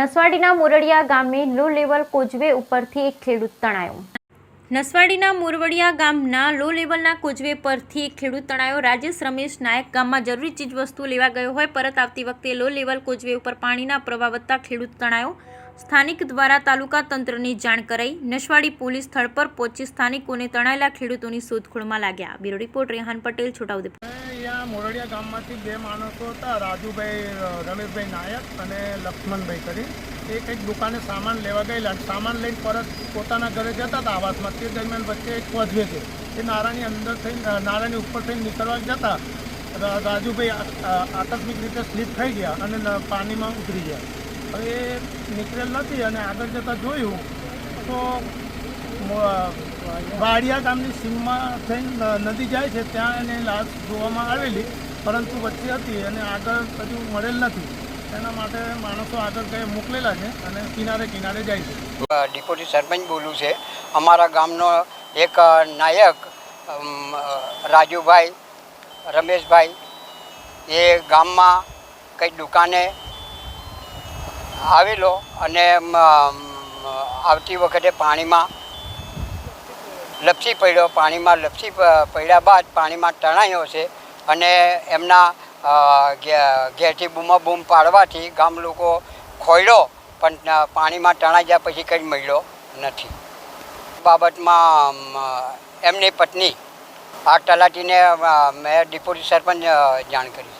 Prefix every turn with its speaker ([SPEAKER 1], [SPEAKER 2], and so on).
[SPEAKER 1] નસવાડીના મોરડિયા ગામે low level causeway ઉપરથી એક ખેડૂત તણાયો। નસવાડીના મોરડિયા ગામના લો લેવલના કોઝવે પરથી એક ખેડૂત તણાયો। રાજેશ રમેશ નાયક ગામમાં જરૂરી ચીજવસ્તુ લેવા ગયો હોય પરત આવતી વખતે લો લેવલ કોઝવે ઉપર પાણીના પ્રવાહ વધતા ખેડૂત તણાયો। સ્થાનિક દ્વારા તાલુકા તંત્રની જાણ કરાઈ। નસવાડી પોલીસ સ્થળ પર પહોંચી સ્થાનિકોને તણાયેલા ખેડૂતોની શોધખોળમાં લાગ્યા। Bureau report Rehan Patel, Chhota Udepur.
[SPEAKER 2] અહીંયા મોરડિયા ગામમાંથી બે માણસો હતા, રાજુભાઈ રમેશભાઈ નાયક અને લક્ષ્મણભાઈ કરી। એ કંઈક દુકાને સામાન લેવા ગયેલા અને સામાન લઈને પરત પોતાના ઘરે જતા હતા આવાસમાં। તે દરમિયાન વચ્ચે એક કોઝવે છે, એ નાળાની અંદર થઈને નાળાની ઉપર થઈને નીકળવા જતા રાજુભાઈ આકસ્મિક રીતે સ્લીપ થઈ ગયા અને પાણીમાં ઉતરી ગયા। હવે એ નીકળેલ નથી અને આગળ જતાં જોયું તો વાડિયા ગામની સીમમાં થઈને નદી જાય છે, ત્યાં એને લાશ જોવામાં આવેલી, પરંતુ વચ્ચે હતી અને આગળ હજુ મળેલ નથી। એના માટે માણસો આગળ ગયે મોકલેલા છે અને કિનારે કિનારે જાય છે।
[SPEAKER 3] ડિપ્યુટી સરપંચ બોલું છે। અમારા ગામનો એક નાયક રાજુભાઈ રમેશભાઈ એ ગામમાં કંઈ દુકાને આવેલો અને આવતી વખતે પાણીમાં લપસી પડ્યો। પાણીમાં લપસી પડ્યા બાદ પાણીમાં તણાયો છે અને એમના ઘેરથી બૂમ પાડવાથી ગામ લોકો ખોળ્યો, પણ પાણીમાં તણાઈ ગયા પછી કંઈ મળ્યો નથી। બાબતમાં એમની પત્ની આ તલાટીને મેં ડિપ્યુટી સરપંચ જાણ કરી।